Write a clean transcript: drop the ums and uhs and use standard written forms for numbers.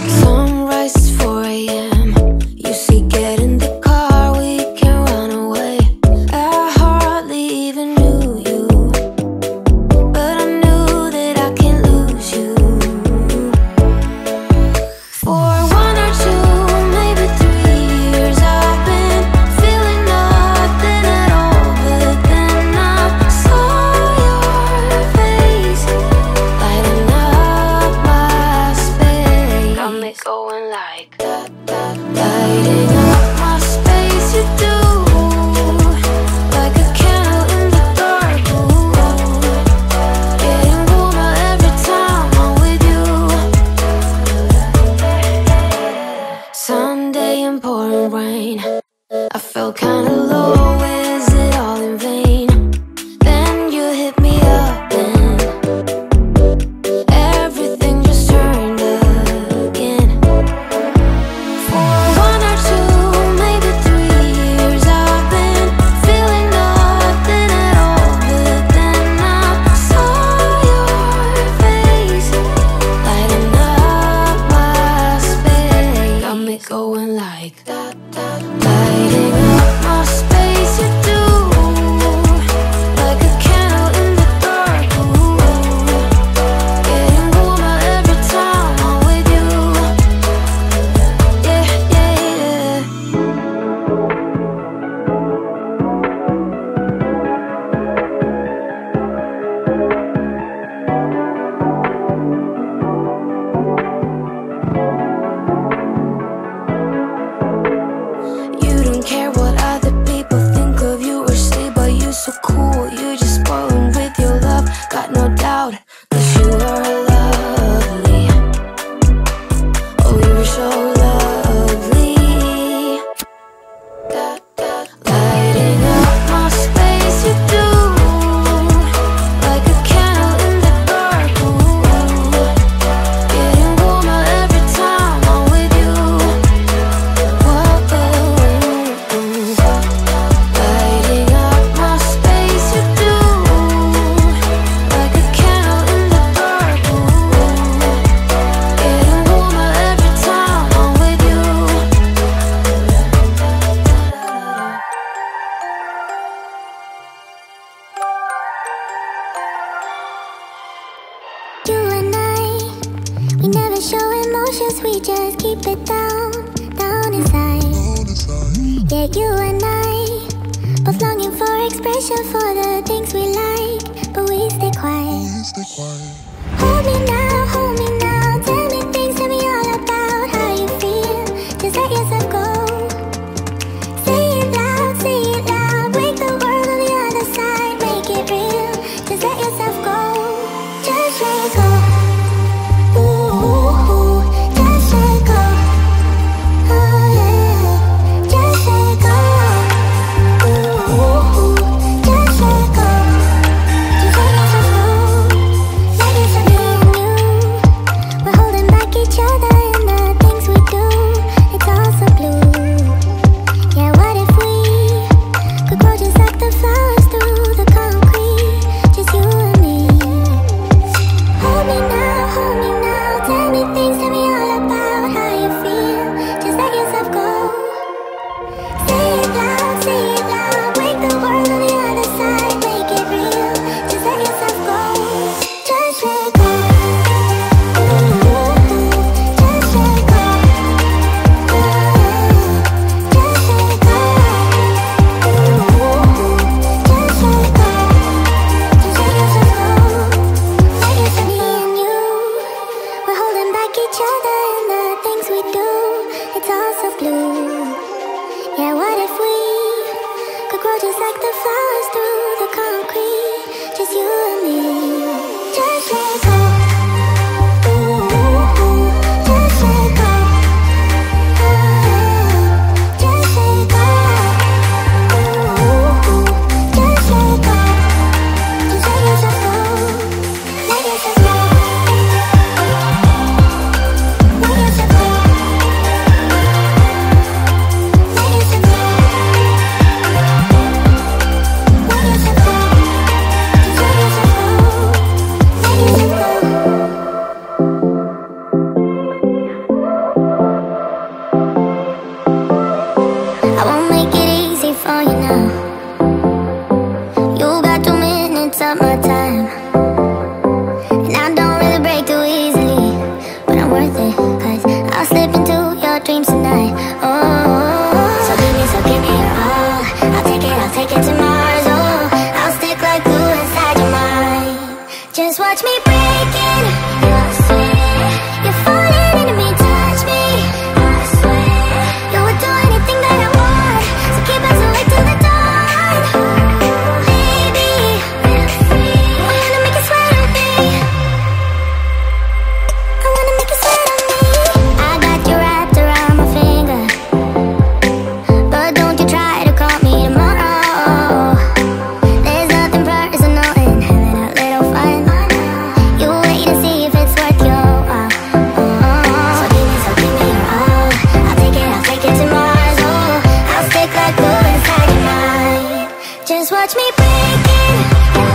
Sunrise is 4 a.m. You see, get in the car, we can run away. I hardly even knew you, but I knew that I can't lose you. For 1 or 2, maybe 3 years, I've been feeling nothing at all. But then I saw your face lighting up my space. Got me going like that, lighting up my space. You do, like a candle in the dark. Ooh, getting warmer every time I'm with you. Sunday and pouring rain, I felt kinda low, is it all in vain? Then you hit me up and everything just turned again. For 1 or 2, maybe 3 years, I've been feeling nothing at all. But then I saw your face lighting up my space. Got me going like that, lighting up my space. You do, like a candle in the dark. Ooh, getting warmer every time I'm with you. Yeah, yeah, yeah. You don't care what other people think of you or say, but you're so cool. You just spoilin' with your love. Got no doubt that you are lovely. Oh, you're so lovely. Lighting up my space. You do, like a candle in the dark. Ooh, getting warmer every time I'm with you. Whoa, lighting up my space. You do, like a candle in the dark. Ooh, getting warmer every time I'm with you. You and I, we never show emotions, we just keep it down, down inside. Yeah, you and I, both longing for expression for the things we like, but we stay quiet. Hold me now, tell me things, tell me all about how you feel. Just let yourself go. Say it loud, break the world on the other side, make it real. Just let yourself go, just let go. Ooh, just let go. Oh yeah, just let go. Ooh, just let go. Just let yourself go. Let up my time. And I don't really break too easily, but I'm worth it, cause I'll slip into your dreams tonight. Oh, so give me your all. I'll take it to Mars. Oh, I'll stick like glue inside your mind. Just watch me breaking. I swear, you're falling into me, touch me. I swear, you would do anything that I want. So keep us awake till the dawn. Baby, I wanna make you sweat on me. I wanna make you sweat on me. I got you wrapped around my finger, but don't you try to call me tomorrow. There's nothing personal in having a little fun. You wait and see if it's worth your while. So give me your all. I'll take it to Mars. Oh, I'll stick like glue inside your mind. Just watch me breaking.